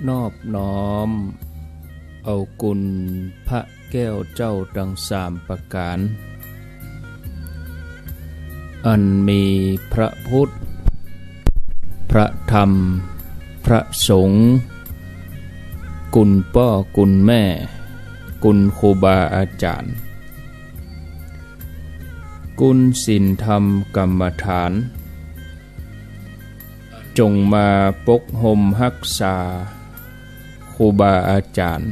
นอบน้อมเอากุลพระแก้วเจ้าดังสามประการอันมีพระพุทธพระธรรมพระสงฆ์กุลพ่อกุลแม่กุลครูบาอาจารย์กุลศีลธรรมกรรมฐานจงมาปกห่มรักษาครูบาอาจารย์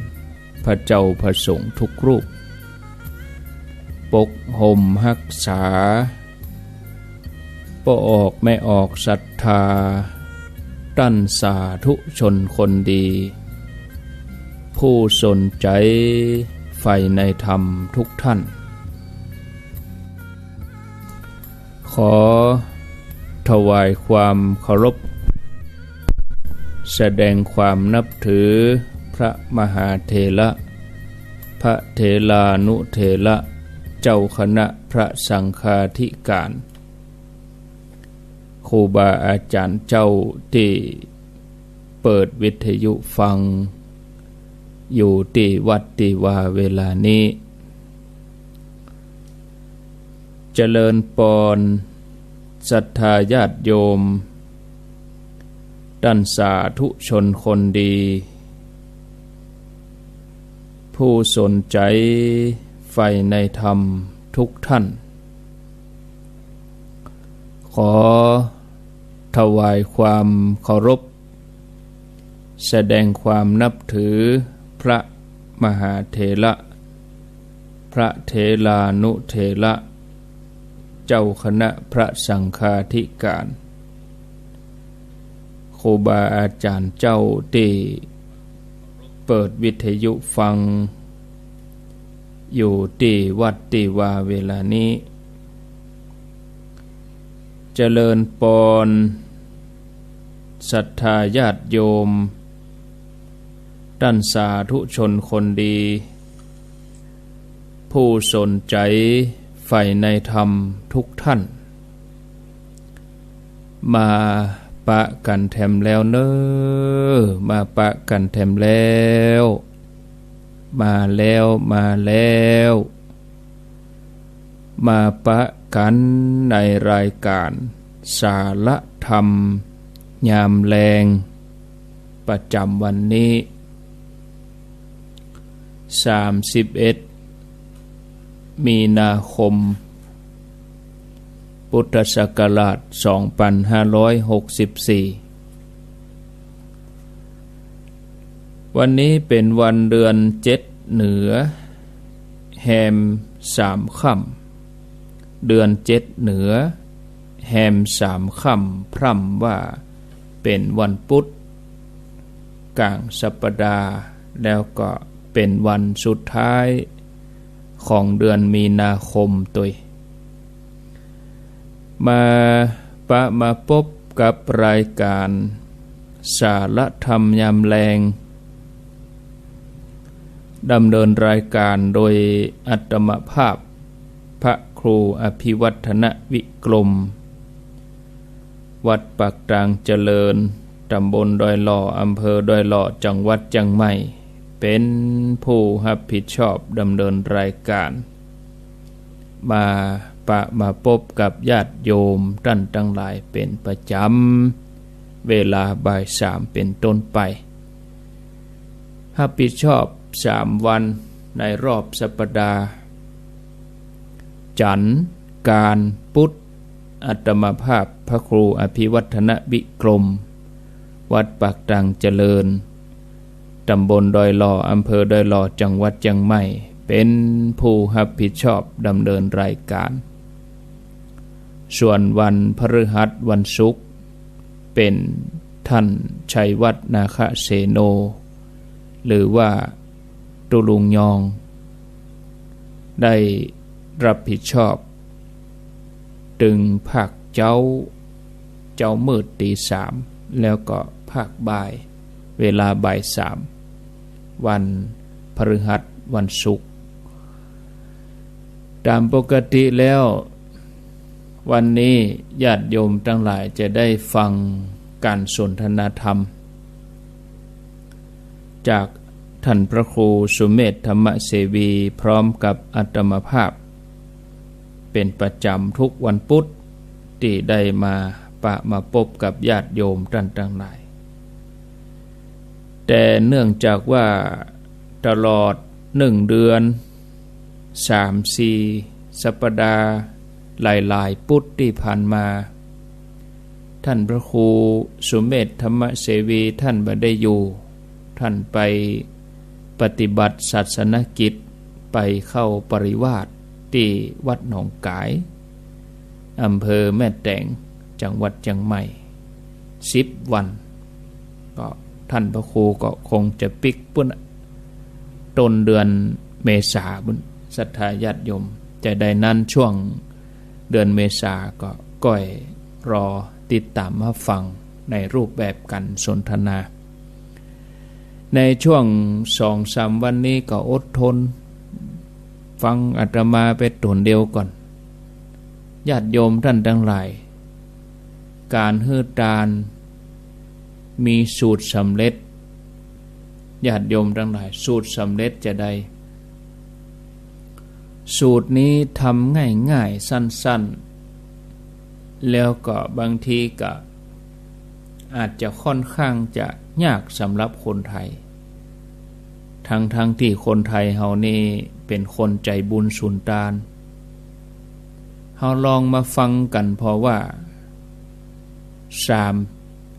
พระเจ้าพระสงฆ์ทุกรูปปกห่มรักษาบ่ออกไม่ออกศรัทธาตั้นสาธุชนคนดีผู้สนใจใฝ่ในธรรมทุกท่านขอถวายความเคารพแสดงความนับถือพระมหาเถระพระเถรานุเถระเจ้าคณะพระสังฆาธิการครูบาอาจารย์เจ้าที่เปิดวิทยุฟังอยู่ที่วัดที่ว่าเวลานี้เจริญปอนศรัทธาญาติโยมด้านสาธุชนคนดีผู้สนใจใฝ่ในธรรมทุกท่านขอถวายความเคารพแสดงความนับถือพระมหาเถระพระเถรานุเถระเจ้าคณะพระสังฆาธิการครูบาอาจารย์เจ้าที่เปิดวิทยุฟังอยู่ที่วัดที่ว่าเวลานี้เจริญปอนศรัทธาญาติโยมด้านสาธุชนคนดีผู้สนใจใฝ่ในธรรมทุกท่านมาปะกันแถมแล้วเนอมาปะกันแถมแล้วมาแล้วมาปะกันในรายการสาระธรรมยามแลงประจำวันนี้31มีนาคมพุทธศักราช2564วันนี้เป็นวันเดือน7เหนือแฮม3ค่ำเดือน7เหนือแฮม3ค่ำพร่ำว่าเป็นวันพุธกลางสัปดาห์แล้วก็เป็นวันสุดท้ายของเดือนมีนาคมตัวมาพบกับรายการสาระธรรมยามแลงดำเนินรายการโดยอัตมภาพพระครูอภิวัฒนวิกรมวัดปากกลางเจริญตำบลดอยหล่ออำเภอดอยหล่อจังหวัดเชียงใหม่เป็นผู้รับผิดชอบดำเนินรายการมาพบกับญาติโยมท่านทั้งหลายเป็นประจำเวลาบ่าย3เป็นต้นไปรับผิดชอบ3วันในรอบสัปดาห์จันทร์การพุธอัตมภาพพระครูอภิวัฒนวิกรมวัดปากกลางเจริญตำบลดอยหล่ออำเภอดอยหล่อจังหวัดเชียงใหม่เป็นผู้รับผิดชอบดำเนินรายการส่วนวันพฤหัสวันศุกร์เป็นท่านชัยวัฒน์นาคเสโนหรือว่าตุลุงยองได้รับผิดชอบตึงภาคเจ้ามืดตี3แล้วก็ภาคบ่ายเวลาบ่าย3วันพฤหัสวันศุกร์ตามปกติแล้ววันนี้ญาติโยมทั้งหลายจะได้ฟังการสนทนาธรรม จากท่านพระครูสุเมธธรรมเสวีพร้อมกับอาตมาภาพเป็นประจำทุกวันพุธที่ได้มาพบกับญาติโยมท่านทั้งหลายแต่เนื่องจากว่าตลอด1 เดือน 3-4 สัปดาห์หลายๆพุธที่ผ่านมาท่านพระครูสุเมธธรรมเสวีท่านบ่ได้อยู่ท่านไปปฏิบัติศาสนกิจไปเข้าปริวาสที่วัดหนองกายอำเภอแม่แตงจังหวัดเชียงใหม่10 วันก็ท่านพระครูก็คงจะปิกปุ้นต้นเดือนเมษาบุญศรัทธาญาติโยมจะได้นั้นช่วงเดือนเมษาก็ก้อยรอติดตามมาฟังในรูปแบบกันสนทนาในช่วง 2-3 วันนี้ก็อดทนฟังอาตมาไปตนเดียวก่อนญาติโยมท่านทั้งหลายการฮือตานมีสูตรสำเร็จญาติโยมทั้งหลายสูตรสำเร็จจะได้สูตรนี้ทำง่ายๆสั้นๆแล้วก็บางทีก็อาจจะค่อนข้างจะยากสำหรับคนไทยทั้งที่คนไทยเฮานี่เป็นคนใจบุญสุนทานเฮาลองมาฟังกันเพราะว่า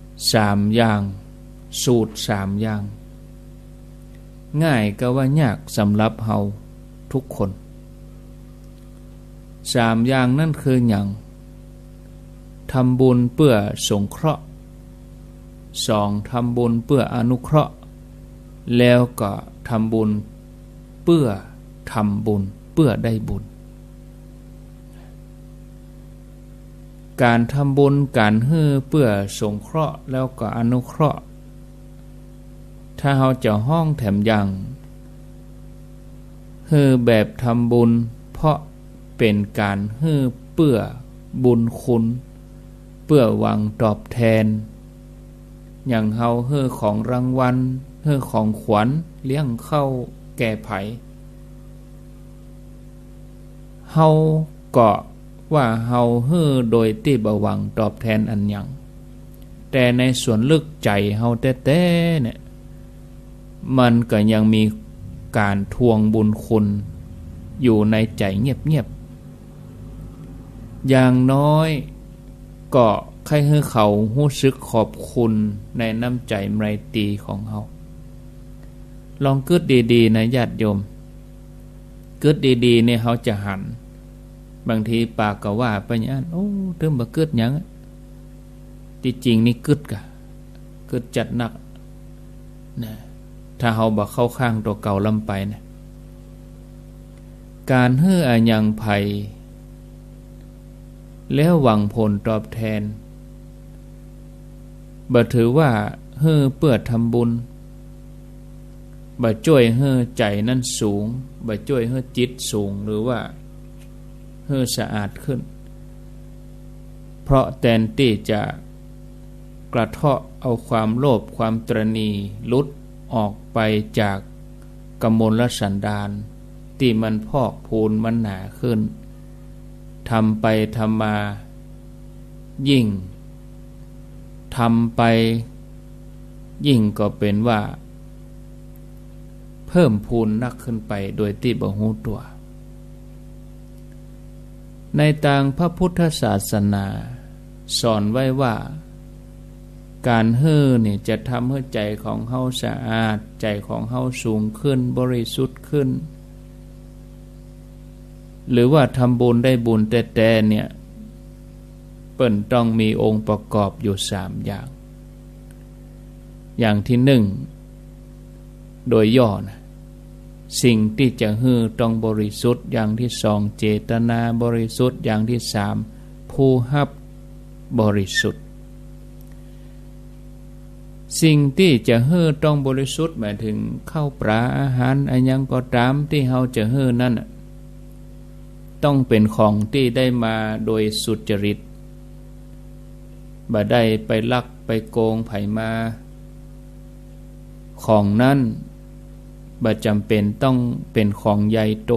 3 อย่างสูตร3 อย่างง่ายก็ว่ายากสำหรับเฮาทุกคน3 อย่างนั่นคือหยังทำบุญเพื่อสงเคราะห์2ทำบุญเพื่ออนุเคราะห์แล้วก็ทำบุญเพื่อทำบุญเพื่อได้บุญการทำบุญการฮื้อเพื่อสงเคราะห์แล้วก็อนุเคราะห์ถ้าเราจะห้องแถมยังฮื้อแบบทำบุญเพราะเป็นการฮื้อเพื่อบุญคุณเพื่อหวังตอบแทนอย่างเฮาเฮื้อของรางวัลเฮื้อของขวัญเลี้ยงเข้าแก่ไผเฮาก็ว่าเฮาเฮื้อโดยที่บ่หวังตอบแทนอันหยังแต่ในส่วนลึกใจเฮาแท้ๆเนี่ยมันก็ยังมีการทวงบุญคุณอยู่ในใจเงียบๆอย่างน้อยก็ใครให้เขารู้สึกขอบคุณในน้ำใจไมตรีของเฮาลองคิดดีๆนะญาติโยมคิดดีๆเนี่ยเฮาจะหันบางทีปากก็ว่าไปอย่างนั้นโอ้ถึงบ่คิดหยังที่จริงนี่คิดจัดหนักนะถ้าเฮาบ่เข้าข้างตัวเก่าลำไปนะการเฮื้ออันยังไผแล้วหวังผลตอบแทนบ่ถือว่าเฮื้อเพื่อทำบุญบ่ช่วยเฮื้อใจนั้นสูงบ่ช่วยเฮื้อจิตสูงหรือว่าเฮื้อสะอาดขึ้นเพราะแทนที่จะกระเทาะเอาความโลภความตระหนี่ลุดออกไปจากกมลสันดานที่มันพอกพูนมันหนาขึ้นทำไปทำมายิ่งทำไปยิ่งก็เป็นว่าเพิ่มพูนนักขึ้นไปโดยที่บ่รู้ตัวในทางพระพุทธศาสนาสอนไว้ว่าการเฮื้อนี่จะทำให้ใจของเฮาสะอาดใจของเฮาสูงขึ้นบริสุทธิ์ขึ้นหรือว่าทำบุญได้บุญแต่เนี่ยเปิ้นต้องมีองค์ประกอบอยู่3 อย่างที่1โดยย่อนะสิ่งที่จะฮื้อต้องบริสุทธิ์อย่างที่2เจตนาบริสุทธิ์อย่างที่3ผู้รับบริสุทธิ์สิ่งที่จะฮื้อต้องบริสุทธิ์หมายถึงข้าวปลาอาหารอันยังก็ตามที่เฮาจะฮื้อนั่นต้องเป็นของที่ได้มาโดยสุจริตบ่ได้ไปลักไปโกงไผมา ของนั้นบ่จำเป็นต้องเป็นของใหญ่โต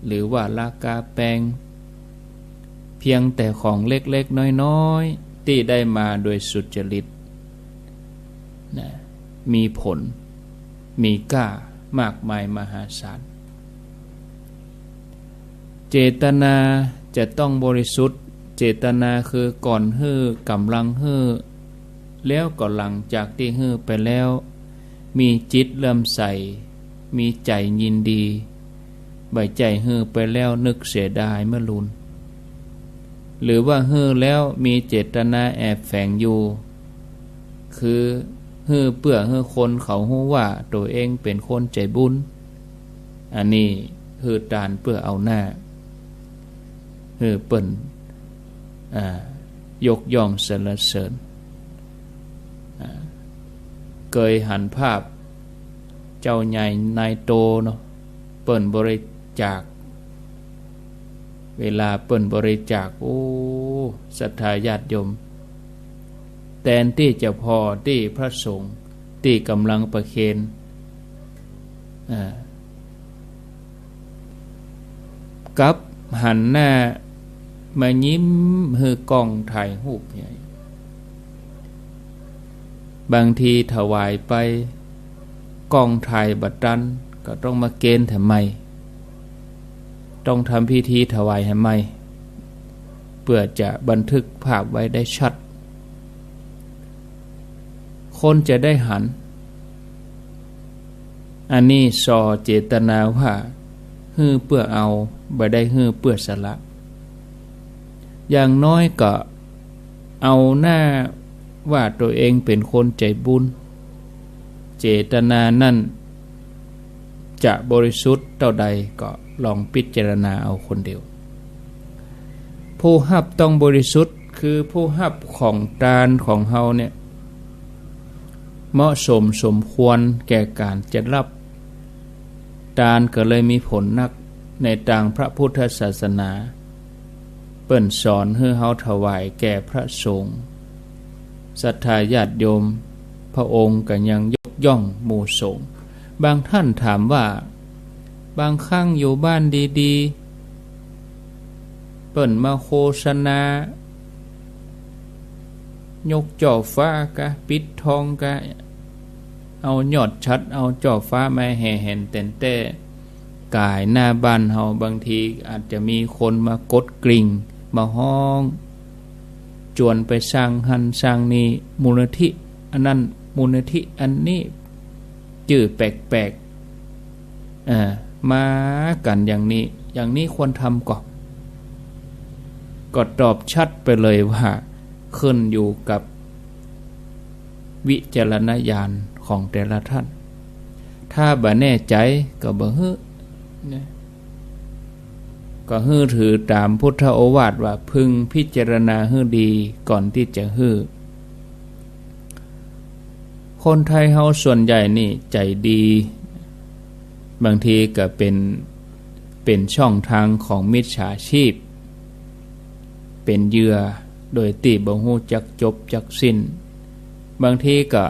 หรือว่าราคาแพงเพียงแต่ของเล็กๆน้อยๆที่ได้มาโดยสุจริตนะมีผลมีค่ามากมายมหาศาลเจตนาจะต้องบริสุทธิ์เจตนาคือก่อนฮื้อกำลังฮื้อแล้วก็หลังจากที่ฮื้อไปแล้วมีจิตเลื่อมใสมีใจยินดีใบใจฮื้อไปแล้วนึกเสียดายเมื่อลุนหรือว่าฮื้อแล้วมีเจตนาแอบแฝงอยู่คือฮื้อเพื่อฮื้อคนเขาฮู้ว่าตัวเองเป็นคนใจบุญอันนี้ฮื้อตานเพื่อเอาหน้าฮื้อเปิ้นยกย่องสรรเสริญเคยหันภาพเจ้าใหญ่นายโตเนาะเปิ้นบริจาคเวลาเปิ้นบริจาคโอ้ศรัทธาญาติโยมแทนที่จะพอที่พระสงฆ์ที่กำลังประเคนกับหันหน้ามายิ้มฮือกล้องถ่ายรูปใหญ่บางทีถวายไปกล้องถ่ายบัดดันก็ต้องมาเกณฑ์ทำไมต้องทำพิธีถวายให้ไหมเพื่อจะบันทึกภาพไว้ได้ชัดคนจะได้หันอันนี้สอเจตนาว่าฮื้อเพื่อเอาบ่ได้ฮื้อเพื่อสละอย่างน้อยก็เอาหน้าว่าตัวเองเป็นคนใจบุญเจตนานั่นจะบริสุทธิ์เท่าใดก็ลองพิจารณาเอาคนเดียวผู้รับต้องบริสุทธิ์คือผู้รับของทานของเฮาเนี่ยเหมาะสมสมควรแก่การจะรับทานก็เลยมีผลนักในทางพระพุทธศาสนาเปิ้นสอนให้เฮาถวายแก่พระสงฆ์ศรัทธาญาติโยมพระองค์ก็ยังยกย่องหมู่สงฆ์บางท่านถามว่าบางครั้งอยู่บ้านดีๆเปิ้นมาโฆษณายกจ่อฟ้ากะปิดทองกะเอายอดชัดเอาจ่อฟ้ามาแห่แห่นแต่นแต่กายหน้าบ้านเฮาบางทีอาจจะมีคนมากดกริ่งมาห้องจวนไปสร้างหันสร้างนี้มูลนิธิอันนั้นมูลนิธิอันนี้ชื่อแปลกๆมากันอย่างนี้ควรทำก็ตอบชัดไปเลยว่าขึ้นอยู่กับวิจารณญาณของแต่ละท่านถ้าบ่แน่ใจก็บ่ฮื้อก็ฮื้อถือตามพุทธโอวาทว่าพึงพิจารณาฮื้อดีก่อนที่จะฮื้อคนไทยเฮาส่วนใหญ่นี่ใจดีบางทีก็เป็นช่องทางของมิจฉาชีพเป็นเหยื่อโดยที่บ่ฮู้จักจบจักสิ้นบางทีก็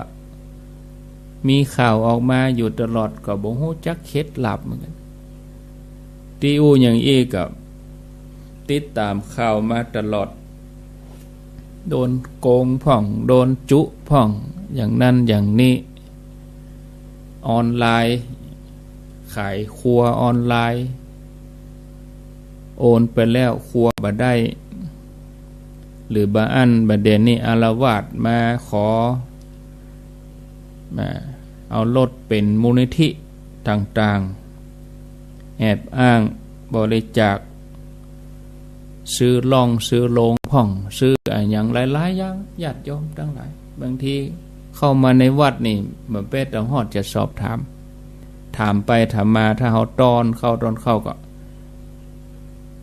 มีข่าวออกมาอยู่ตลอดก็บ่ฮู้จักเคล็ดลับเหมือนกันที่อย่างอีกกับติดตามข่าวมาตลอดโดนโกงพ่องโดนจุพ่องอย่างนั้นอย่างนี้ออนไลน์ขายครัวออนไลน์โอนไปแล้วครัวบ่ได้หรือบางอันประเด็นนี้อาละวาดมาขอมาเอารถเป็นมูลนิธิต่างๆแอบอ้างบริจาคซื้อล่องซื้อโลงพ่องซื้ออย่างหลายๆอย่างญาติโยมทั้งหลายบางทีเข้ามาในวัดนี่เหมือนเป็ดเอาฮอดจะสอบถามไปถามมาถ้าเขาตอนเข้าก็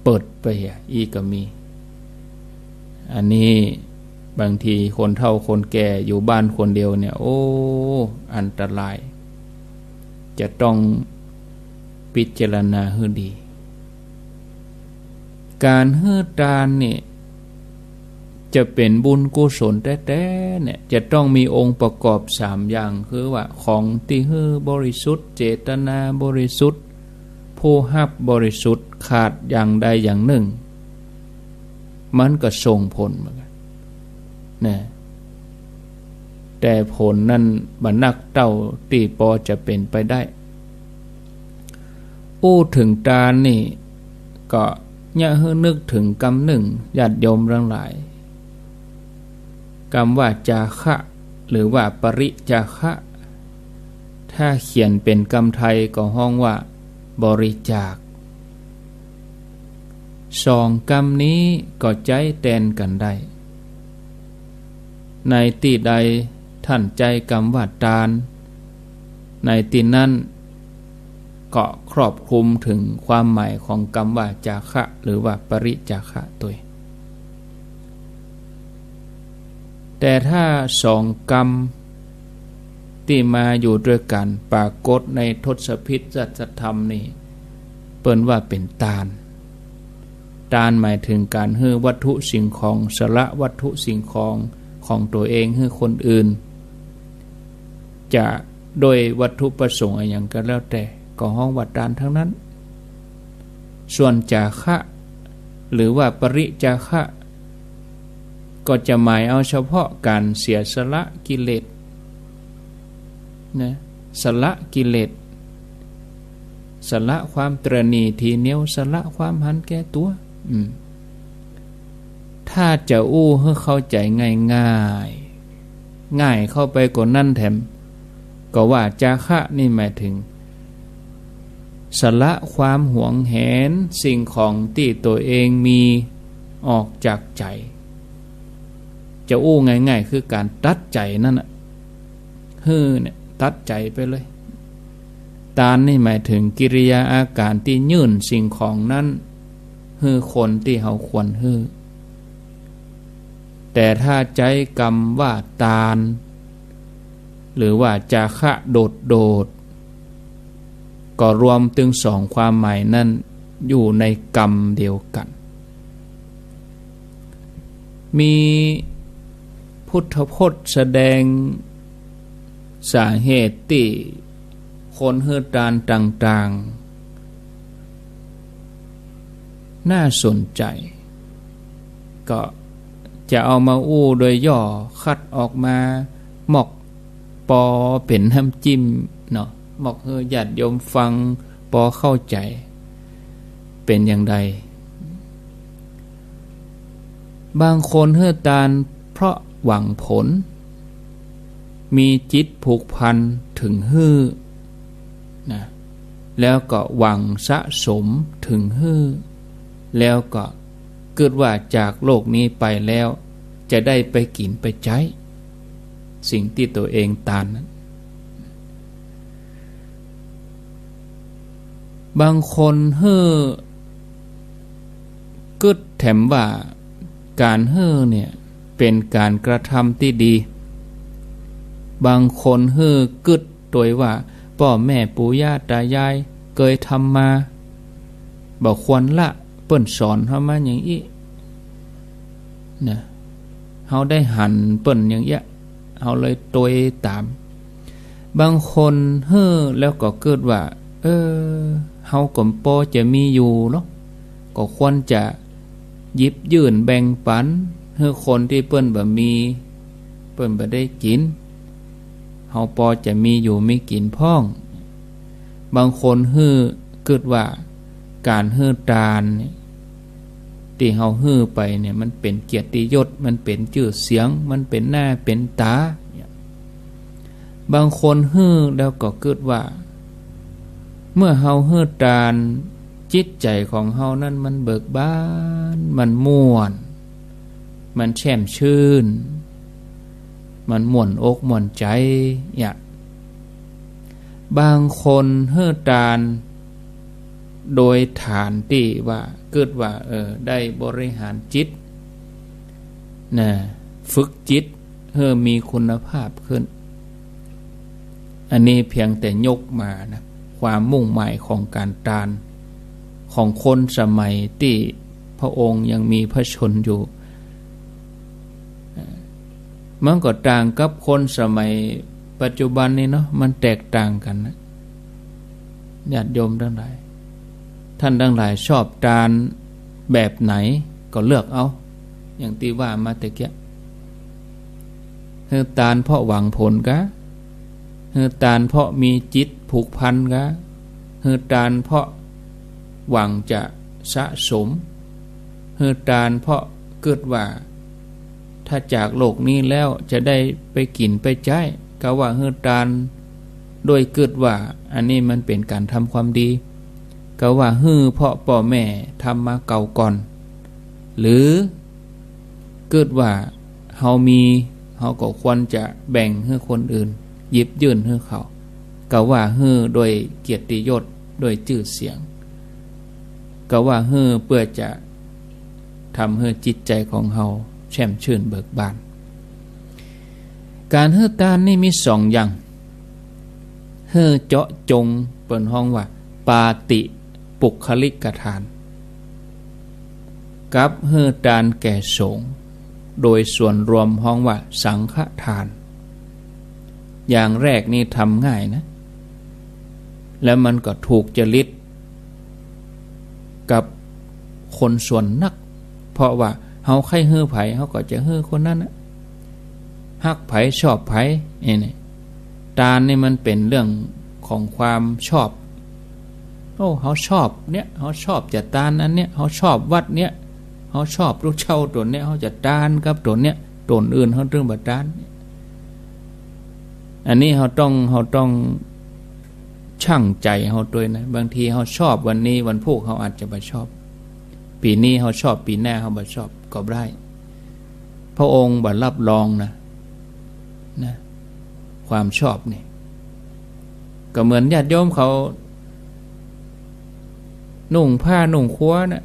เปิดไปอีกก็มีอันนี้บางทีคนเฒ่าคนแก่อยู่บ้านคนเดียวเนี่ยโอ้อันตรายจะต้องพิจารณาให้ดีการฮื้อทานนี่ จะเป็นบุญกุศลแท้ๆเนี่ยจะต้องมีองค์ประกอบ3อย่างคือว่าของที่บริสุทธิ์เจตนาบริสุทธิ์ผู้รับบริสุทธิ์ขาดอย่างใดอย่างหนึ่งมันก็ส่งผลเหมือนกันนะแต่ผลนั้นบรรนักเต้าตีปอจะเป็นไปได้ถึงตานี่ก็อย่าให้นึกถึงกรรมหนึ่งญาติโยมทั้งหลายกรรมว่าจาคะหรือว่าปริจาคะถ้าเขียนเป็นกรรมไทยก็ห้องว่าบริจาค2กรรมนี้ก็ใจแตนกันได้ในที่ใดท่านใจกรรมว่าทานในที่นั้นก็ครอบคลุมถึงความหมายของกรรมว่าจาคะหรือว่าปริจาคะตัวแต่ถ้า2กรรมที่มาอยู่ด้วยกันปรากฏในทศพิธสัจธรรมนี่เปิ้นว่าเป็นทานหมายถึงการให้วัตถุสิ่งของสละวัตถุสิ่งของของตัวเองให้คนอื่นจะโดยวัตถุประสงค์อย่างก็แล้วแต่ก็ห้องว่าทานทั้งนั้นส่วนจาคะหรือว่าปริจาคะก็จะหมายเอาเฉพาะการเสียสละกิเลสนะสละกิเลสสละความตระหนี่ทีเหนียวสละความหันแก่ตัวถ้าจะให้เข้าใจง่ายเข้าไปกว่านั่นแถมก็ว่าจาคะนี่หมายถึงสละความหวงแหนสิ่งของที่ตัวเองมีออกจากใจจะง่ายๆคือการตัดใจนั่นน่ะเนี่ยตัดใจไปเลยทานนี่หมายถึงกิริยาอาการที่ยื่นสิ่งของนั้นคนที่เฮาควรแต่ถ้าใจกรรมว่าทานหรือว่าจาคะโดดก็รวมถึง2ความหมายนั้นอยู่ในกรรมเดียวกันมีพุทธพจน์แสดงสาเหตุที่คนเฮือทานต่างๆน่าสนใจก็จะเอามาโดยย่อคัดออกมาหมอกปอเป็นน้ำจิ้มเนาะหมอกญาติโยมฟังปอเข้าใจเป็นอย่างใดบางคนเฮือทานเพราะหวังผลมีจิตผูกพันถึงนะแล้วก็หวังสะสมถึงแล้วก็เกิดว่าจากโลกนี้ไปแล้วจะได้ไปกินไปใช้สิ่งที่ตัวเองทานนั้นบางคนกึดแถมว่าการเนี่ยเป็นการกระทำที่ดีบางคนกึดโดยว่าพ่อแม่ปู่ย่าตายายเคยทำมาบอกควรละเปิ้นสอนเฮามาอย่างอี้นะเฮาได้หันเปิ้นอย่างเงี้ยเฮาเลยตวยตามบางคนแล้วก็เกิดว่าเฮาก็พอจะมีอยู่เนาะก็ควรจะหยิบยื่นแบ่งปันให้คนที่เปิ้นบ่มีเปิ้นบ่ได้กินเฮาพอจะมีอยู่มีกินพ้องบางคนเกิดว่าการทานที่เฮาไปเนี่ยมันเป็นเกียรติยศมันเป็นชื่อเสียงมันเป็นหน้าเป็นตาบางคนแล้วก็เกิดว่าเมื่อเฮาทานจิตใจของเฮานั้นมันเบิกบานมันม่วนมันแช่มชื่นมันม่วนอกม่วนใจบางคนทานโดยฐานที่ว่าเกิดว่าได้บริหารจิตนะฝึกจิตให้มีคุณภาพขึ้นอันนี้เพียงแต่ยกมานะความมุ่งหมายของการทานของคนสมัยที่พระองค์ยังมีพระชนอยู่ มันก็ต่างกับคนสมัยปัจจุบันนี้เนาะมันแตกต่างกันนะญาติโยมทั้งหลายท่านทั้งหลายชอบทานแบบไหนก็เลือกเอาอย่างที่ว่ามาแต่เกี้ยทานเพราะหวังผลกะทานเพราะมีจิตผูกพันกะทานเพราะหวังจะสะสมทานเพราะเกิดว่าถ้าจากโลกนี้แล้วจะได้ไปกินไปใช้ก็ว่าทานโดยเกิดว่าอันนี้มันเป็นการทำความดีก็ว่าเพราะพ่อแม่ทำมาเก่าก่อนหรือเกิดว่าเฮามีเฮาก็ควรจะแบ่งให้คนอื่นหยิบยื่นให้เขาก็ว่าโดยเกียรติยศโดยชื่อเสียงก็ว่าเพื่อจะทำให้จิตใจของเฮาแช่มชื่นเบิกบานการทานนี่มีสองอย่างเจาะจงเปิดห้องว่าปาติปุคลิกทานกับทานแก่สงฆ์โดยส่วนรวมห้องว่าสังฆทานอย่างแรกนี่ทำง่ายนะแล้วมันก็ถูกจริตกับคนส่วนนักเพราะว่าเฮาใครไผเฮาก็จะคนนั้นนะฮักไผชอบไผนี่ทานนี่มันเป็นเรื่องของความชอบเฮาชอบเนี่ยเฮาชอบจะทานอันเนี้ยเฮาชอบวัดเนี้ยเฮาชอบลูกเช่าตัวเนี้ยเฮาจะทานกับตัวเนี้ยตัวอื่นเฮาเรื่องบ่ทานอันนี้เฮาต้องชั่งใจเฮาด้วยนะบางทีเฮาชอบวันนี้วันพรุ่งเฮาอาจจะบ่ชอบปีนี้เฮาชอบปีหน้าเฮาบ่ชอบก็ได้พระองค์บ่รับรองนะความชอบนี่ก็เหมือนญาติโยมเขานุ่งผ้านุ่งครัวนะ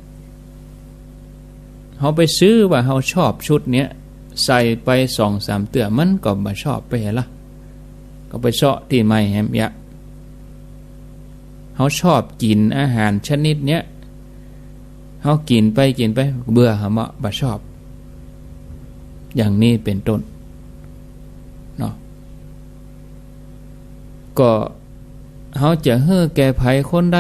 เขาไปซื้อว่าเขาชอบชุดเนี้ยใส่ไป2-3 เตื้อมันก็บ่ชอบไปละก็ไปเซาะที่ไม่แฮมยะเขาชอบกินอาหารชนิดเนี้ยเขากินไปเบื่อหามะบ่ชอบอย่างนี้เป็นต้นเนาะก็เขาจะแก่ไผคนใด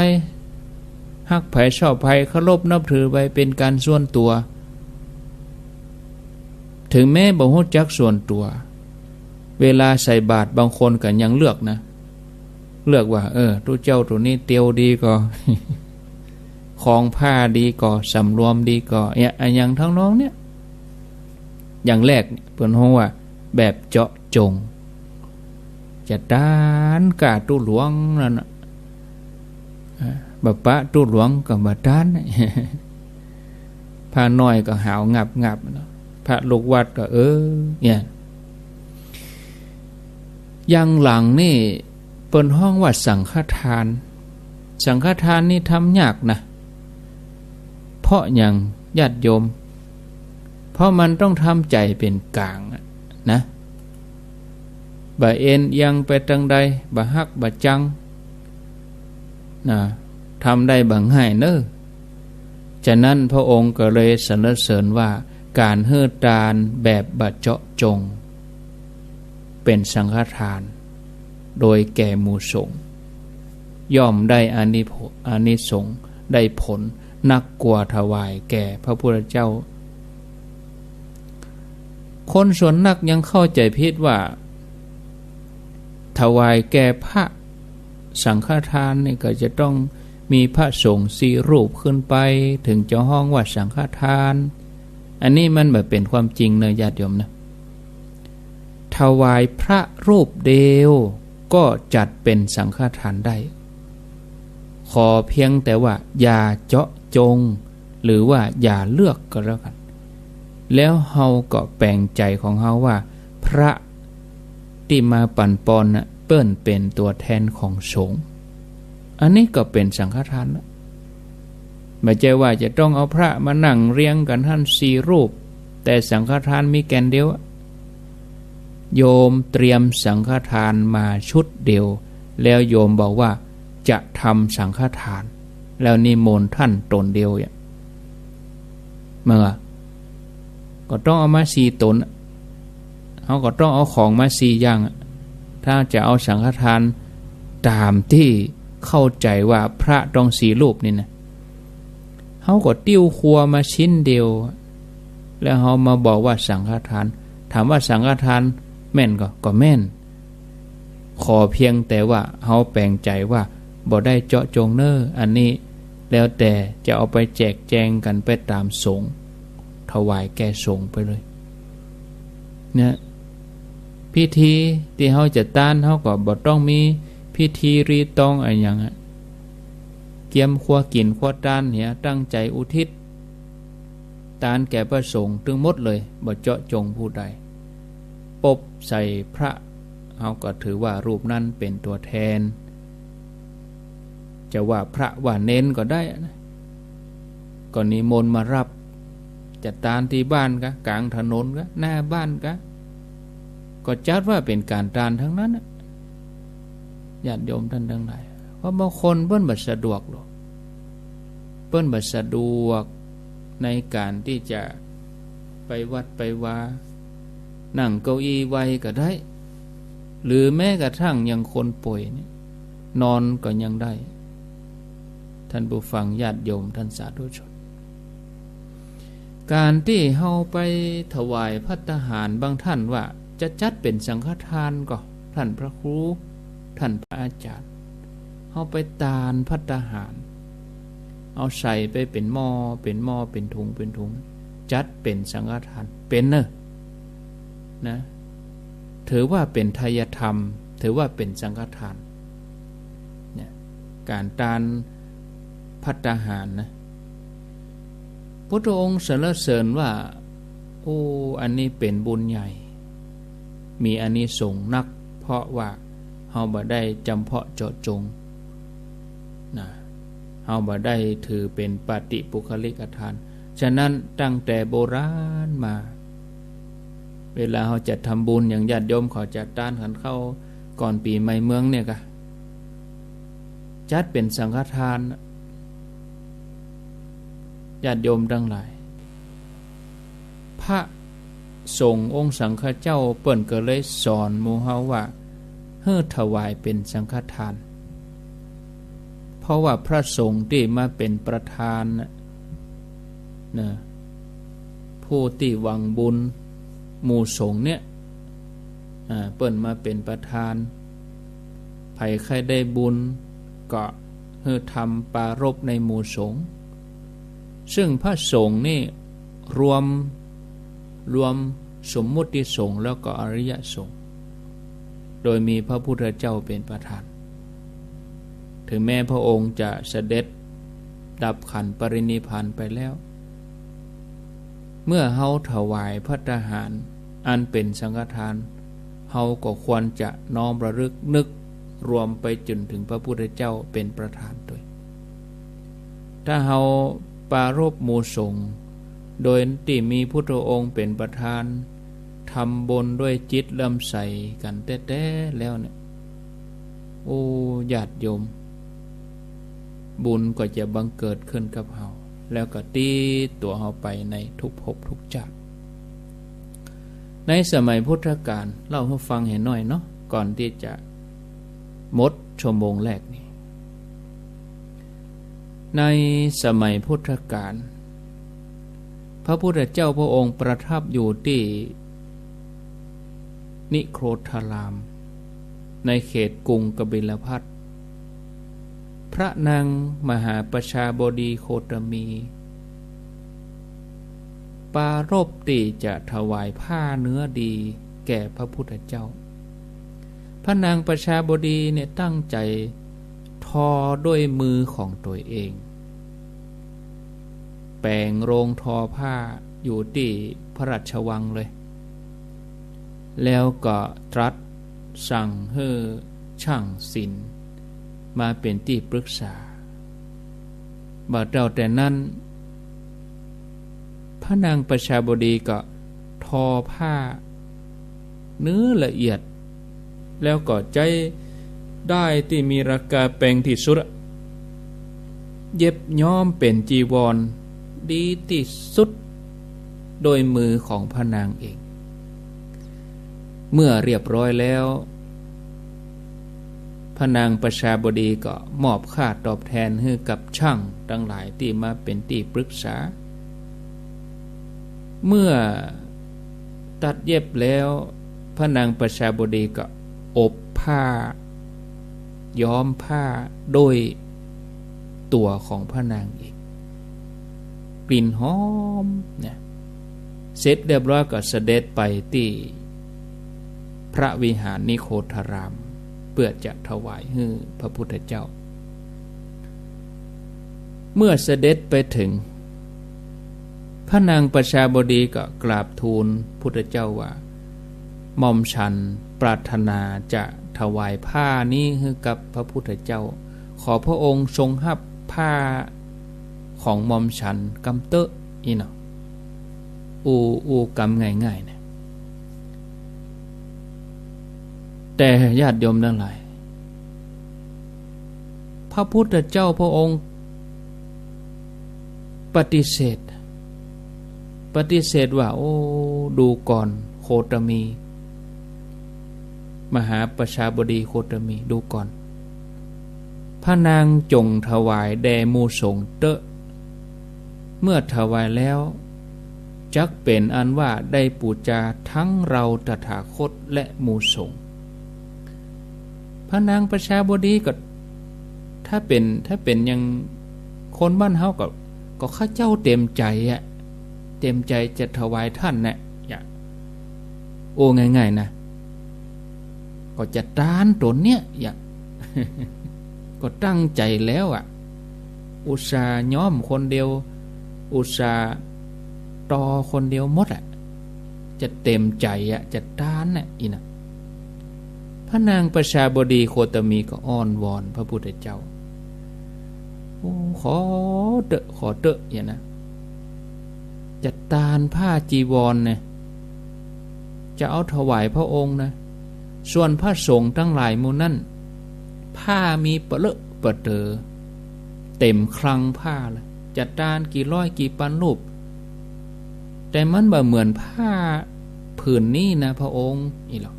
ฮักไผชอบไผเคารพนับถือไว้เป็นการส่วนตัวถึงแม้บ่ฮู้จักส่วนตัวเวลาใส่บาตรบางคนก็ยังเลือกนะเลือกว่าตัวเจ้าตัวนี้เตียวดีก็ ของผ้าดีก็สำรวมดีก็อย่างทั้งน้องเนี่ยอย่างแรกเพิ่นฮ้องว่าแบบเจาะจงจะด้านกาตู้หลวงนั่นน่ะบ่ปะตู้หลวงก็บ่ด้านผ้าน้อยก็หาวงับเนาะพระลูกวัดก็เนี่ยอย่างหลังนี่เปิ้นฮ้องว่าสังฆทานนี่ทำยากนะเพราะอย่างญาติโยมเพราะมันต้องทำใจเป็นกลางนะบ่เอ็นยังไปทางใดบ่ฮักบ่จังทำได้บ่ง่ายเน้อฉะนั้นพระองค์ก็เลยสรรเสริญว่าการทานแบบบ่เจาะจงเป็นสังฆทานโดยแก่หมู่สงฆ์ย่อมได้อานิสงส์ได้ผลนักกว่าถวายแก่พระพุทธเจ้าคนส่วนนักยังเข้าใจผิดว่าถวายแก่พระสังฆทานนี่ก็จะต้องมีพระสงฆ์4 รูปขึ้นไปถึงจะฮ้องว่าสังฆทานอันนี้มันแบบเป็นความจริงเนอะญาติโยมนะถวายพระรูปเดียวก็จัดเป็นสังฆทานได้ขอเพียงแต่ว่าอย่าเจาะจงหรือว่าอย่าเลือกก็แล้วกันแล้วเฮาก็แปลงใจของเฮาว่าพระที่มาปั่นปอนน่ะเปิ้นเป็นตัวแทนของสงฆ์อันนี้ก็เป็นสังฆทานแล้วไม่ใช่ว่าจะต้องเอาพระมานั่งเรียงกันท่าน4 รูปแต่สังฆทานมีแก่นเดียวโยมเตรียมสังฆทานมาชุดเดียวแล้วโยมบอกว่าจะทำสังฆทานแล้วนิมนต์ท่านตนเดียวเมื่อก็ต้องเอามา4 ตน เขาก็ต้องเอาของมา4อย่างถ้าจะเอาสังฆทานตามที่เข้าใจว่าพระต้อง4รูปนี่นะเขาก็ติ้วครัวมาชิ้นเดียวแล้วเขามาบอกว่าสังฆทานถามว่าสังฆทานแม่นก็แม่นขอเพียงแต่ว่าเขาแปลงใจว่าบ่ได้เจาะจงเน้ออันนี้แล้วแต่จะเอาไปแจกแจงกันไปตามสงฆ์ถวายแก่สงฆ์ไปเลยเนี่ยพิธีที่เขาจะต้านเขาก็บ่ต้องมีพิธีรีตองอะไรอย่างเกียมครัวกินครัวต้านเนี่ยตั้งใจอุทิศตานแก่พระสงฆ์ทั้งหมดเลยบ่เจาะจงผู้ใดปบใส่พระเขาก็ถือว่ารูปนั้นเป็นตัวแทนจะว่าพระว่าเน้นก็ได้นะก็นิมนต์มารับจัดตานที่บ้านกะกลางถนนกะหน้าบ้านกะก็จัดว่าเป็นการตานทั้งนั้นญาติโยมท่านทั้งหลายเพราะบางคนเปิ้นบ่สะดวกหรอกเปิ้นบ่สะดวกในการที่จะไปวัดไปวานั่งเก้าอี้ไว้ก็ได้หรือแม้กระทั่งยังคนป่วยนี่นอนก็ยังได้ท่านผู้ฟังญาติโยมท่านสาธุชนการที่เฮาไปถวายภัตตาหารบางท่านว่าจะจัดเป็นสังฆทานก็ท่านพระครูท่านพระอาจารย์เฮาไปตานภัตตาหารเอาใส่ไปเป็นหม้อเป็นถุงจัดเป็นสังฆทานเป็นเนอะนะถือว่าเป็นไทยธรรมถือว่าเป็นสังฆทานเนี่ยการตานภัตตาหารนะพุทธองค์สรรเสริญว่าโอ้อันนี้เป็นบุญใหญ่มีอานิสงส์นักเพราะว่าเฮาบ่ได้จำเพาะเจาะจงนะเฮาบ่ได้ถือเป็นปฏิปุคลิกทานฉะนั้นตั้งแต่โบราณมาเวลาเขาจะทำบุญอย่างญาติโยมเขาจะต้านขันเข้าก่อนปีใหม่เมืองเนี่ยกะจัดเป็นสังฆทานญาติโยมทั้งหลายพระสงฆ์องค์สังฆเจ้าเปิ้นก็เลยสอนหมู่เฮาว่าเฮ้อถวายเป็นสังฆทานเพราะว่าพระสงฆ์ที่มาเป็นประธานนะผู้ที่หวังบุญหมู่สงฆ์เนี่ยเปิ้นมาเป็นประธานไผใครได้บุญก็เฮือทำปารภในหมู่สงฆ์ซึ่งพระสงฆ์นี่รวมสมมุติสงฆ์แล้วก็อริยสงฆ์โดยมีพระพุทธเจ้าเป็นประธานถึงแม้พระองค์จะเสด็จดับขันธ์ปรินิพพานไปแล้วเมื่อเฮาถวายภัตตาหารอันเป็นสังฆทานเฮาก็ควรจะน้อมระลึกนึกรวมไปจนถึงพระพุทธเจ้าเป็นประธานด้วยถ้าเฮาปรารภหมู่สงฆ์โดยที่มีพุทธองค์เป็นประธานทำบุญด้วยจิตเลื่อมใสกันแท้ๆแล้วเนี่ยโอ้ญาติโยมบุญก็จะบังเกิดขึ้นกับเฮาแล้วก็ตีตัวเฮาไปในทุกภพทุกชาติในสมัยพุทธกาลเล่าให้ฟังเห็นหน่อยเนาะก่อนที่จะหมดชั่วโมงแรกนี้ในสมัยพุทธกาลพระพุทธเจ้าพระองค์ประทับอยู่ที่นิโครธารามในเขตกรุงกบิลพัสดุพระนางมหาประชาบดีโคตมีปรารภที่จะถวายผ้าเนื้อดีแก่พระพุทธเจ้าพระนางประชาบดีเนี่ยตั้งใจทอด้วยมือของตัวเองแปลงโรงทอผ้าอยู่ที่พระราชวังเลยแล้วก็ตรัสสั่งให้ช่างศิลป์มาเป็นที่ปรึกษาบ่เจ้าแต่นั้นพระนางประชาบดีก็ทอผ้าเนื้อละเอียดแล้วก็ใจได้ที่มีราคาแพงที่สุดเย็บย้อมเป็นจีวรดีที่สุดโดยมือของพระนางเอง เมื่อเรียบร้อยแล้วพระนางประชาบดีก็มอบค่าตอบแทนให้กับช่างทั้งหลายที่มาเป็นที่ปรึกษาเมื่อตัดเย็บแล้วพระนางประชาบดีก็อบผ้าย้อมผ้าโดยตัวของพระนางอีกกลิ่นหอมเนี่ยเสร็จเรียบร้อยก็เสด็จไปที่พระวิหารนิโคธารามเพื่อจะถวายให้พระพุทธเจ้าเมื่อเสด็จไปถึงพระนางประชาบดีก็กราบทูลพุทธเจ้าว่าหม่อมฉันปรารถนาจะถวายผ้านี้ให้กับพระพุทธเจ้าขอพระองค์ทรงรับผ้าของหม่อมฉันกำเตอะอีเนาะอูกำง่ายๆเนี่ยแต่ญาติโยมทั้งหลายพระพุทธเจ้าพระองค์ปฏิเสธว่าโอ้ดูก่อนโคตมีมหาประชาบดีโคตมีดูก่อนพระนางจงถวายแด่หมู่สงฆ์เตอะเมื่อถวายแล้วจักเป็นอันว่าได้ปูจาทั้งเราตถาคตและหมู่สงฆ์พระนางประชาบดีก็ถ้าเป็นยังคนบ้านเฮาก็ข้าเจ้าเต็มใจจะถวายท่านน่ะอย่าโอ้ง่ายๆนะก็จะตานตนเนี่ยอย่า ก็ตั้งใจแล้วอุตส่าห์ย้อมคนเดียวอุตส่าห์ตอคนเดียวหมดจะเต็มใจจะตานน่ะอีน่ะพระนางประชาบดีโคตมีก็อ้อนวอนพระพุทธเจ้าโอ้ขอเตอะอย่างนะจะตานผ้าจีวรเนี่ยจะเอาถวายพระองค์นะส่วนพระสงฆ์ทั้งหลายหมู่นั้นผ้ามีเปลอะเปเตอเต็มคลังผ้าเลยจะตานกี่ร้อยกี่พันรูปแต่มันบ่เหมือนผ้าผืนนี้นะพระองค์นี่หรอก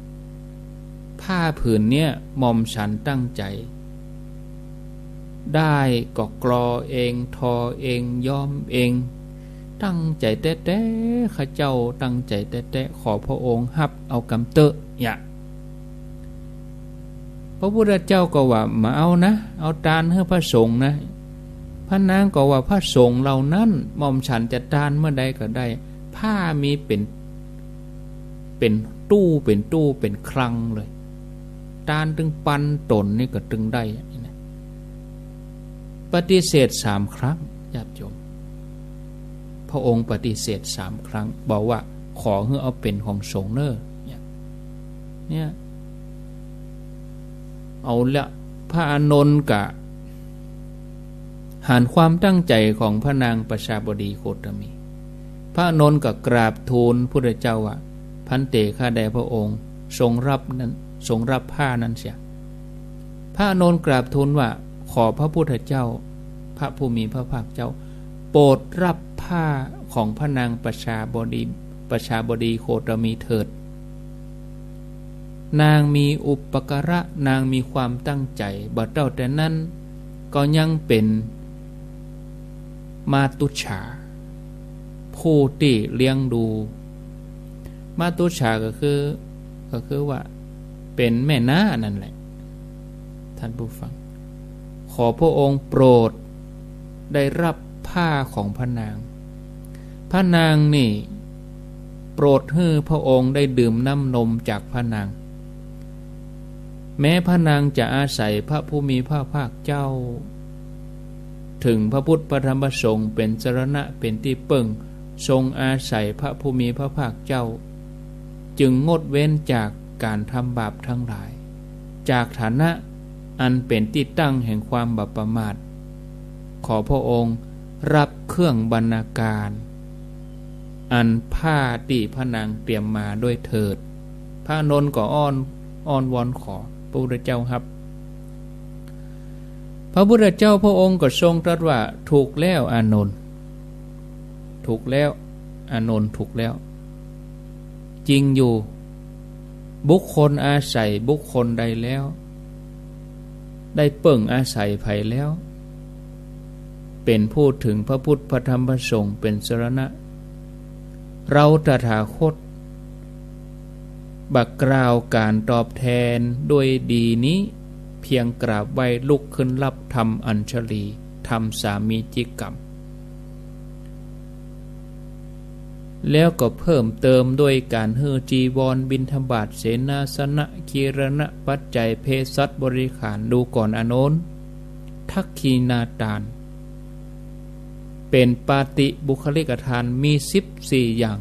ผ้าผืนเนี้ยหม่อมฉันตั้งใจได้ก็กรอเองทอเองย้อมเองตั้งใจแท้ๆข้าเจ้าตั้งใจแท้ๆขอพระองค์รับเอากำเตอะอย่าพระพุทธเจ้าก็ว่ามาเอานะเอาตานให้พระสงฆ์นะพระนางก็ว่าพระสงฆ์เหล่านั้นหม่อมฉันจะตานเมื่อใดก็ได้ผ้ามีเป็นตู้เป็นคลังเลยตานถึงปันตนนี่ก็ถึงได้นะปฏิเสธ3 ครั้งญาติโยมพระองค์ปฏิเสธ3 ครั้งบอกว่าขอให้เอาเป็นของสงฆ์เนอเนี่ยเอาละพระอานนท์กะหานความตั้งใจของพระนางประชาบดีโคตมีพระอานนท์ก็กราบทูลพุทธเจ้าว่าพันเตข้าแด่พระองค์ทรงรับผ้านั้นเสียพระอานนท์กราบทูลว่าขอพระพุทธเจ้าพระผู้มีพระภาคเจ้าโปรดรับผ้าของพระนางประชาบดีโคตมีเถิดนางมีอุปการะนางมีความตั้งใจบ่เท่าแต่นั้นก็ยังเป็นมาตุฉาผู้ที่เลี้ยงดูมาตุฉาก็คือว่าเป็นแม่น้านั่นแหละท่านผู้ฟังขอพระองค์โปรดได้รับผ้าของพระนางนี่โปรดให้พระองค์ได้ดื่มน้ำนมจากพระนางแม้พระนางจะอาศัยพระผู้มีพระภาคเจ้าถึงพระพุทธพระธรรมพระสงฆ์เป็นสรณะเป็นที่ปึ้งทรงอาศัยพระผู้มีพระภาคเจ้าจึงงดเว้นจากการทำบาปทั้งหลายจากฐานะอันเป็นที่ตั้งแห่งความบาปประมาทขอพระองค์รับเครื่องบรรณาการอันผ้าที่พระนางเตรียมมาด้วยเถิดพระนนท์ก็อ้อนวอนขอพระพุทธเจ้าครับพระพุทธเจ้าพระองค์ก็ทรงตรัสว่าถูกแล้วอานนท์ถูกแล้วอานนท์ถูกแล้วจริงอยู่ บุคคลอาศัยบุคคลใดแล้วได้เปิ่งอาศัยไผแล้วเป็นผู้ถึงพระพุทธพระธรรมพระสงฆ์เป็นสรณะเราตถาคตบักกล่าวการตอบแทนด้วยดีนี้เพียงกราบไหว้ลุกขึ้นรับทำอัญชลีทำสามีจิกรรมแล้วก็เพิ่มเติมด้วยการเฮือจีวรบิณฑบาตเสนาสนะคีรณะปัจจัยเภสัชบริขารดูก่อนอโนนทักขีนาทานเป็นปาติบุคลิกทานมี14อย่าง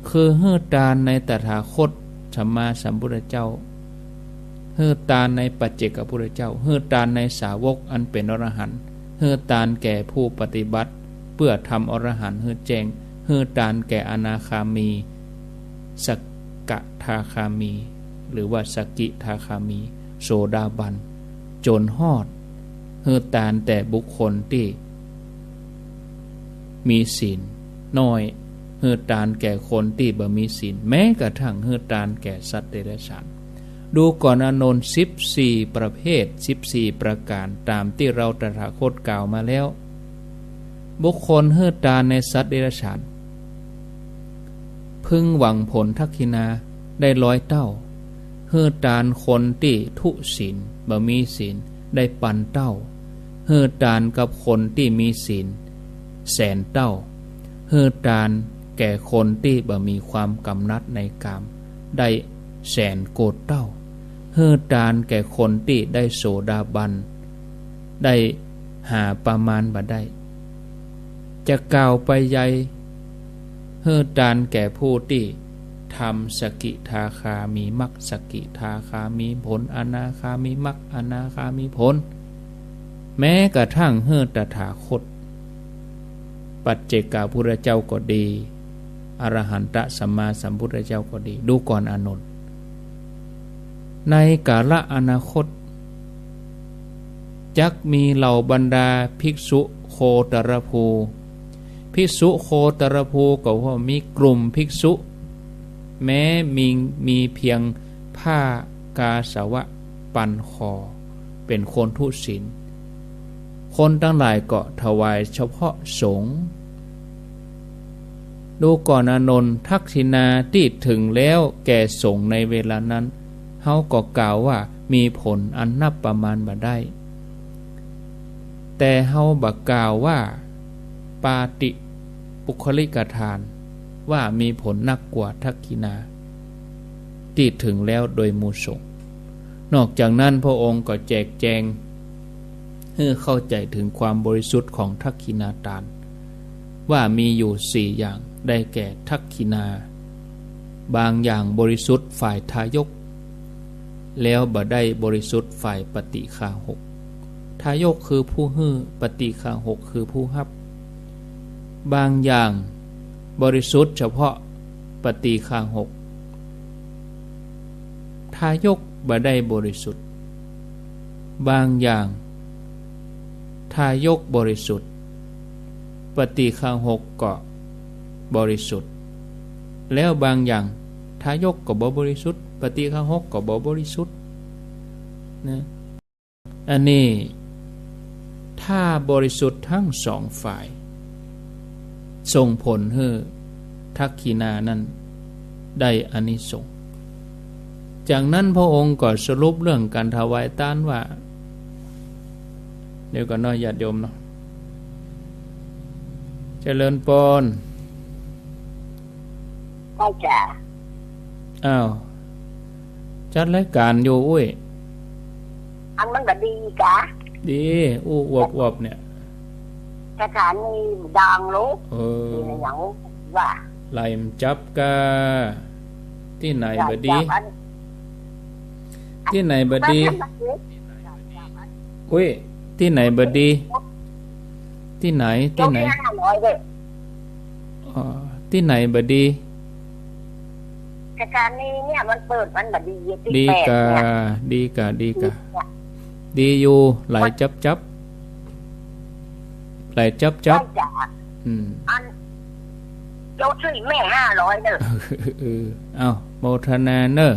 คือเฮือทานในตถาคตสัมมาสัมพุทธเจ้าเฮือทานในปัจเจกพุทธเจ้าเฮือทานในสาวกอันเป็นอรหันต์เฮือทานแก่ผู้ปฏิบัติเพื่อทำอรหันต์เฮือแจ้งเฮือทานแก่อนาคามีสกทาคามีหรือว่าสกิทาคามีโสดาบันจนฮอดเฮือทานแต่บุคคลที่มีศีลน้อยเฮือทานแก่คนที่บ่มีศีลแม้กระทั่งเฮือทานแก่สัตว์เดรัจฉานดูก่อนอานนท์14ประเภท14ประการตามที่เราตถาคตกล่าวมาแล้วบุคคลเฮือทานในสัตว์เดรัจฉานพึงหวังผลทักขินาได้100 เท่าเฮือทานคนที่ทุศีลบ่มีศีลได้พันเท่าเฮือทานกับคนที่มีศีล100,000 เท่าเฮือทานแก่คนที่บ่มีความกำนัดในกามได้100,000 โกฏเท่าเฮือทานแก่คนที่ได้โสดาบันได้หาประมาณบ่ได้จะกล่าวไปใหญ่เฮือทานแก่ผู้ที่ทำสกิทาคามีมรรคสกิทาคามีผลอนาคามีมรรคอนาคามีผลแม้กระทั่งเฮือตถาคตปัจเจกพุทธเจ้าก็ดีอรหันตสัมมาสัมพุทธเจ้าก็ดีดูก่อนอานนท์ในกาลอนาคตจักมีเหล่าบรรดาภิกษุโคตรภูภิกษุโคตรภูก็ว่ามีกลุ่มภิกษุแม้มีเพียงผ้ากาสาวะปันคอเป็นคนทุศีลคนทั้งหลายก็ถวายเฉพาะสงฆ์ดูก่อนอานนท์ทักษิณาที่ถึงแล้วแก่สงฆ์ในเวลานั้นเฮาก็กล่าวว่ามีผลอันนับประมาณบ่ได้แต่เฮาบ่กล่าวว่าปาติปุคลิกทานว่ามีผลนักกว่าทักษิณาที่ถึงแล้วโดยหมู่สงฆ์นอกจากนั้นพระองค์ก็แจกแจงให้เข้าใจถึงความบริสุทธิ์ของทักษิณาทานว่ามีอยู่4อย่างได้แก่ทักษิณาบางอย่างบริสุทธิ์ฝ่ายทายกแล้วบ่ได้บริสุทธิ์ฝ่ายปฏิฆาหกทายกคือผู้ฮื้อปฏิฆาหกคือผู้ฮับบางอย่างบริสุทธิ์เฉพาะปฏิฆาหกทายกบ่ได้บริสุทธิ์บางอย่างทายกบริสุทธิ์ปฏิฆาหกก็บริสุทธิ์แล้วบางอย่างทายกก็บ่บริสุทธิ์ปฏิฆาหกก็บ่บริสุทธิ์นะอันนี้ถ้าบริสุทธิ์ทั้งสองฝ่ายส่งผลให้ทักษิณานั้นได้อานิสงส์จากนั้นพระองค์ก็สรุปเรื่องการถวายทานว่าเดี๋ยวก่อนน้อยญาติโยมเนาะเจริญพรได้จ้ะอ้าวจัดรายการอยู่อุ้ยอันมันก็ดีกะดีอู้อวบเนี่ยสถานีดังลูกดีอย่างว่าไล่มจับกาที่ไหนบดีที่ไหนบดีอุ้ยที่ไหนบดีที่ไหนที่ไหนที่ไหนบดีสถานีเนี่ยมันเปิดมันบดีดีกาดีดีอยู่ไหลจับไหลจับ โยนซื้อแม่500เด้อ เอาโมทนาเนอะ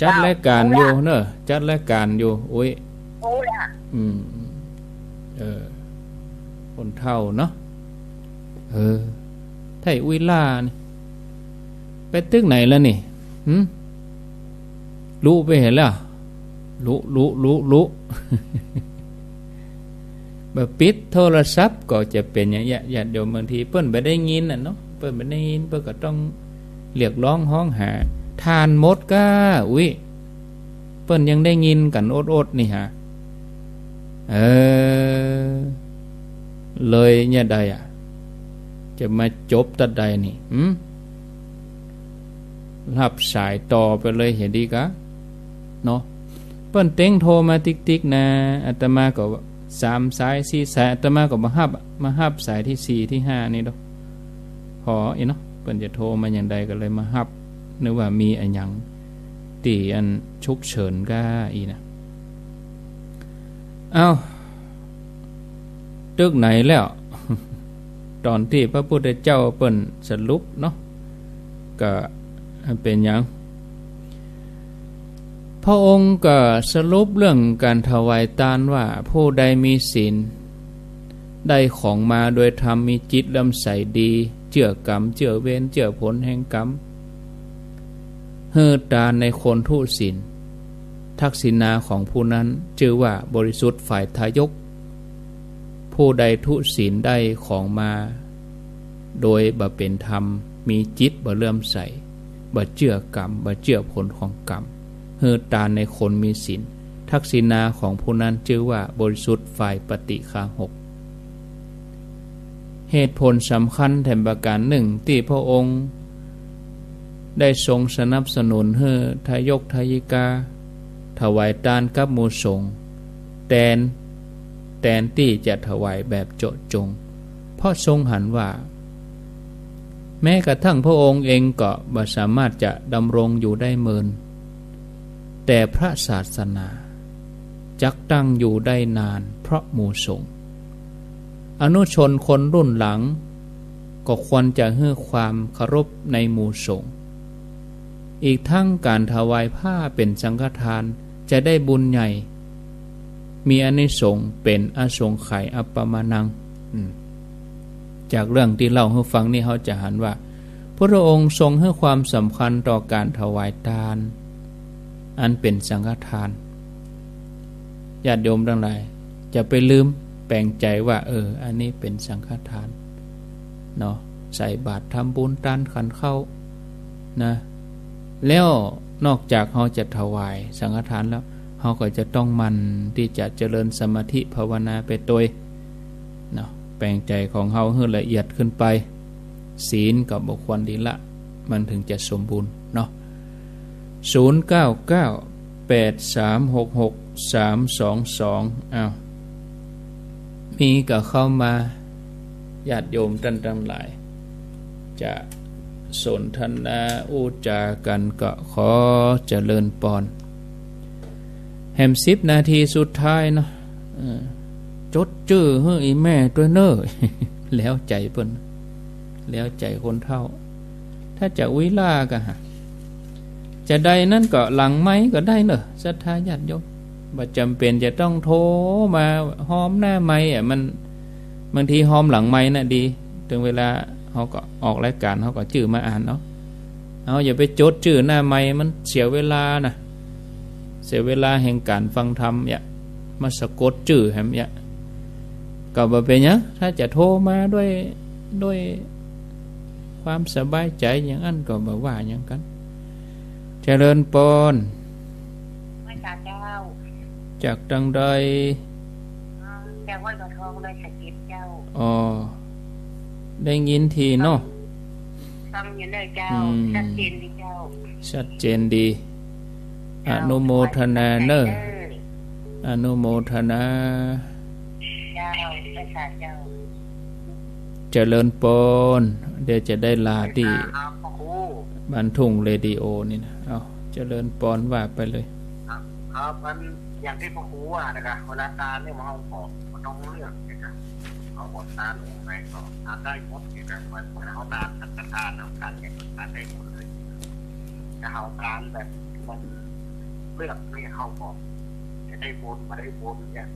จัดรายการอยู่เนอะจัดรายการอยู่อุ้ย โอ้ล่ะ คนเท่าเนาะไทยอุ้ยล่านี่ไปตึกไหนแล้วนี่รู้ไปเห็นแล้วรู้ แบบปิดโทรศัพท์ก็จะเป็นอย่างเงี้ยญาติโยมบางทีเปิ้นไปได้ยินน่ะเนาะเปิ้นไปได้ยินเปิ้นก็ต้องเรียกร้องห้องหาทานหมดก้าอุ้ยเปิ้นยังได้ยินกันโอดๆนี่ฮะเลยเนี่ยใดอ่ะจะมาจบตัดใดนี่รับสายต่อไปเลยเห็นดีกะเนาะเปิ้นเต็งโทรมาติ๊กๆนะอาตมาก็3 สาย 4 สายอาตมาก็มาฮับสายที่4ที่5นี่ดอกพออีเนาะเปิ้นจะโทรมาอย่างใดก็เลยมาฮับนึกว่ามีอันหยังตีอันฉุกเฉินก้าอีนะตึกไหนแล้ว ตอนที่พระพุทธเจ้าเปิ้นสรุปเนาะก็เป็นหยังพระองค์ก็สรุปเรื่องการถวายทานว่าผู้ใดมีศีลได้ของมาโดยธรรมมีจิตเลื่อมใสดีเจือกรรมเจือเวรเจือผลแห่งกรรมเฮือทานในคนทุศีลทักษิณาของผู้นั้นชื่อว่าบริสุทธิ์ฝ่ายทายกผู้ใดทุศีลได้ของมาโดยบ่เป็นธรรมมีจิตบ่เลื่อมใสบ่เจือกรรมบ่เจือผลของกรรมเฮือทานในคนมีศีลทักษิณาของผู้นั้นชื่อว่าบริสุทธิ์ฝ่ายปฏิฆาหกเหตุผลสำคัญแถมประการหนึ่งที่พระองค์ได้ทรงสนับสนุนให้ทายกทายิกาถวายทานกับหมู่สงฆ์แทนที่จะถวายแบบเจาะจงเพราะทรงหันว่าแม้กระทั่งพระองค์เองก็บ่สามารถจะดำรงอยู่ได้เมินแต่พระศาสนาจักตั้งอยู่ได้นานเพราะหมู่สงฆ์อนุชนคนรุ่นหลังก็ควรจะให้ความเคารพในหมู่สงฆ์อีกทั้งการถวายผ้าเป็นสังฆทานจะได้บุญใหญ่มีอานิสงส์เป็นอสงไขยอัปปมานังจากเรื่องที่เล่าให้ฟังนี่เขาจะหันว่าพระองค์ทรงให้ความสำคัญต่อการถวายทานอันเป็นสังฆทานญาติโยมทั้งหลายจะไปลืมแปลงใจว่าอันนี้เป็นสังฆทานเนาะใส่บาตรทำบุญทานขันเข้านะแล้วนอกจากเราจะถวายสังฆทานแล้วเราก็จะต้องมันที่จะเจริญสมาธิภาวนาไปโดยเนาะแปลงใจของเราให้ละเอียดขึ้นไปศีลกับบุคคลดีละมันถึงจะสมบูรณ์เนาะ0998366322มีก็เข้ามาญาติโยมท่านทั้งหลายจะสนทนาอูจากันก็ขอเจริญปอนแฮม10 นาทีสุดท้ายเนาะจดชื่อให้อีแม่ตัวเน้อ แล้วใจเปิ้นแล้วใจคนเฒ่าถ้าจะวิลาก็ฮะจะได้นั่นก็หลังไม้ก็ได้เนอะศรัทธาญาติโยมบ่จำเป็นจะต้องโทรมาหอมหน้าไม้มันบางทีหอมหลังไม้น่ะดีถึงเวลาเขาก็ออกรายการเขาก็ชื่อมาอ่านเนาะอย่าไปจดชื่อหน้าไม้มันเสียเวลานะเสียเวลาแห่งการฟังธรรมเนี่ยมาสะกดชื่อแฮมเนี่ยก็บ่เป็นหยังถ้าจะโทรมาด้วยความสบายใจอย่างนั้นก็บ่ว่าหยังกันเจริญปอนไม่จากเจ้าจากดังใดจากวัดกระทองเลยสกิดเจ้าได้ยินทีเนาะฟังอยู่เลยเจ้าชัดเจนดีเจ้าชัดเจนดีอนุโมทนาเนอะอนุโมทนาเจ้าพระเจ้าเจริญปอนเดี๋ยวจะได้ลาที่บ้านทุ่งเรดิโอนี่นะเจริญปอนว่าไปเลยครับมันอย่างที่พ่อครูว่านะครับเวลาการเนี่ยมันต้องเลือกนะครับ เขาหมดตาลงไปก็ทานได้หมดที่แบบว่าเขาตาทันทานเอาการแข่งทานได้หมดเลยจะเอาการแบบมันเลือกไม่เข้าบอกจะได้บนมาได้บนเนี่ย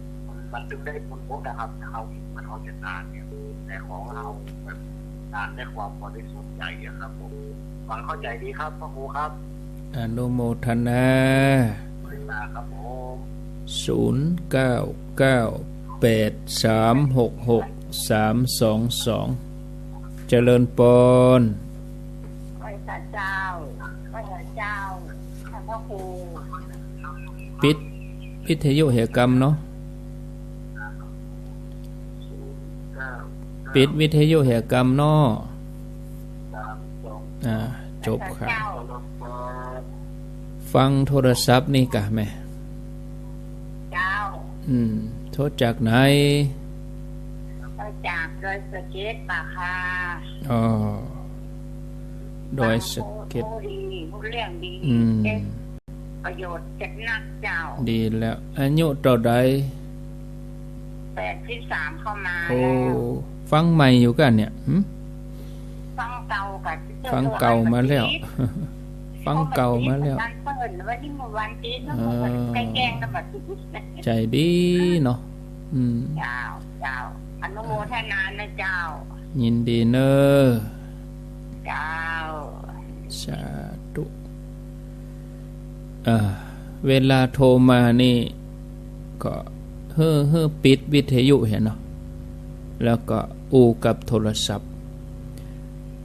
มันถึงได้บนโบนะครับเขามันเขาจะทานเนี่ยแต่ของเราแบบทานได้ความบริสุทธิ์ใจครับผมฟังเข้าใจดีครับพ่อครูครับอนุโมทนา บริษัทครับผม0998366322เจริญปนบริษัทเจ้าบริษัทเจ้าท่านพ่อครู ปิดวิทยุเหกรรมเนาะปิดวิทยุเหกรรมเนาะจบค่ะฟังโทรศัพท์นี่กะแม่เจ้าโทรจากไหนจากโดยสเก็ตป่ะค่ะโดยสเก็ตดีเรื่องดีประโยชน์จากนักเจ้าดีแล้วอายุต่อใด83เข้ามาโอ้ฟังใหม่อยู่กันเนี่ยฟังเก่ากับฟังเก่ามาแล้วฟังเก่ามาแล้ววันนี้วันตีนแกงกันแบบใจดีเนาะเจ้าอนุโมทนานะเจ้ายินดีเนอเจ้าสาธุเวลาโทรมานี่ก็เฮ้อปิดวิทยุเห็นเนาะแล้วก็อูกับโทรศัพท์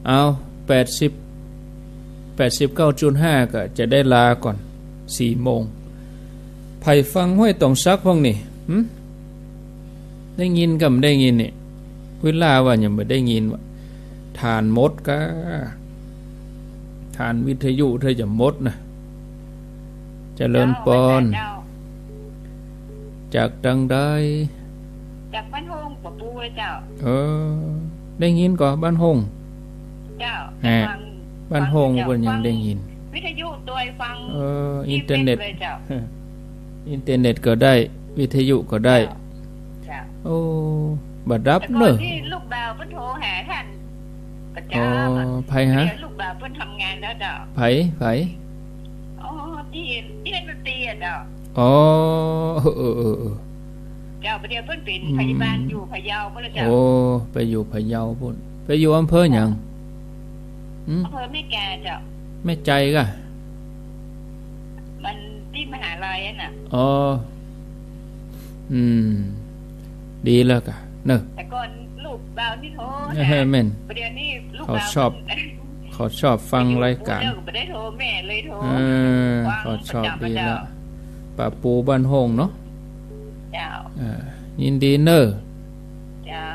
เอา89.5ก็จะได้ลาก่อน4 โมงไผ่ฟังห้วยตองซักพวกนี่ได้ยินกับได้ยินนี่เวลาว่ายังไม่ได้ยินว่าทานมดก็ทานวิทยุเธอจะมดนะเจริญปอนจากดังได้จากบ้านหงปะปูเจ้าได้ยินก่อนบ้านหงเจ้าบ้านหงเพิ่นยังได้ยินวิทยุตัวฟังอินเทอร์เน็ตก็ได้วิทยุก็ได้โอ้บัดรับเนอะที่ลูกบ่าวเพิ่นโทรหาท่านประจำไผฮะลูกบ่าวเพิ่นทำงานแล้วเจ้าไผที่เล่นดนตรีเจ้าเจ้าประเดี๋ยวเพิ่นเป็นพยาบาลอยู่พะเยาเพิ่นเจ้าไปอยู่พะเยาพุ่นไปอยู่อำเภอหยังอำเภอแม่แก่เจ้าแม่ใจกะมันที่มหาลัยน่ะดีแล้วกะเนอะแต่ก่อนลูกบ่าวนี่โทรแม่นประเดี๋ยวนี้ลูกบ่าวเขาชอบฟังรายการไม่ได้โทรแม่เลยโทรเขาชอบดีแล้วป้าปูบ้านหงเนาะเจ้ายินดีเนอะเจ้า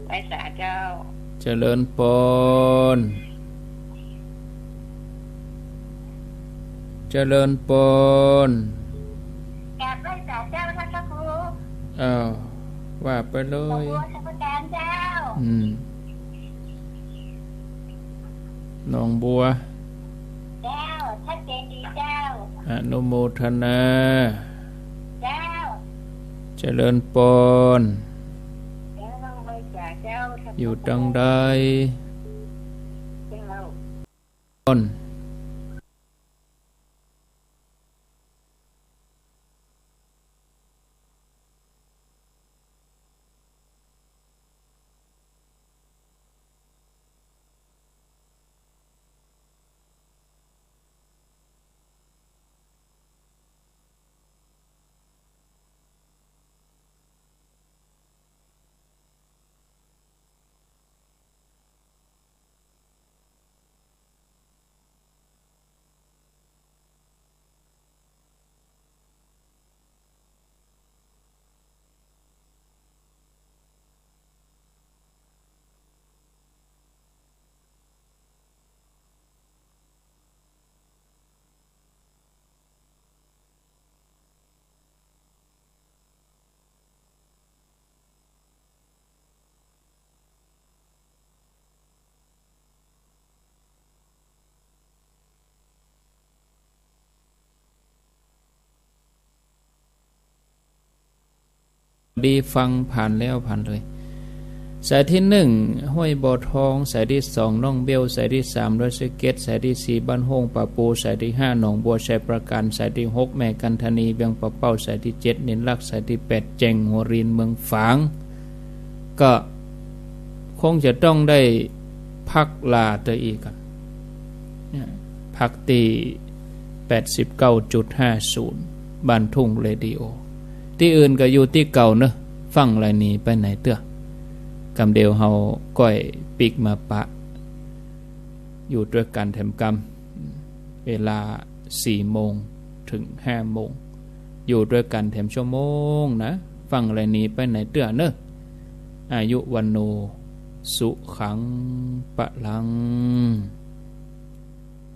ไปสาเจ้าเจริญปนเจริญปนแอบไปสาเจ้าท่านพระครูว่าไปเลยน้องบัวเจ้าชัดเจนดีเจ้าอนุโมทนาเจ้าเจริญปนอยู่ดังใดปนดีฟังผ่านแล้วผ่านเลย สายที่1ห้วยบ่อทองสายที่2น้องเบลสายที่3ดอยสะเก็ดสายที่4บ้านโฮงป่าปูสายที่5หนองบัวชัยประการสายที่6แม่กันธนีเวียงปะเป้าสายที่7นินลักสายที่8แจงหัวรินเมืองฝางก็คงจะต้องได้พักลาตัวอีกกันพักตี 89.50 บ้านทุ่งเรดิโอที่อื่นก็อยู่ที่เก่าเนอะฟังไรนี้ไปไหนเตื้อกำเดียวเฮาก้อยปิกมาปะอยู่ด้วยกันแถมกำเวลา4 โมงถึง5 โมงอยู่ด้วยกันแถมชั่วโมงนะฟังไรนี้ไปไหนเตื้อเนอะอายุวันโนสุขังปะลัง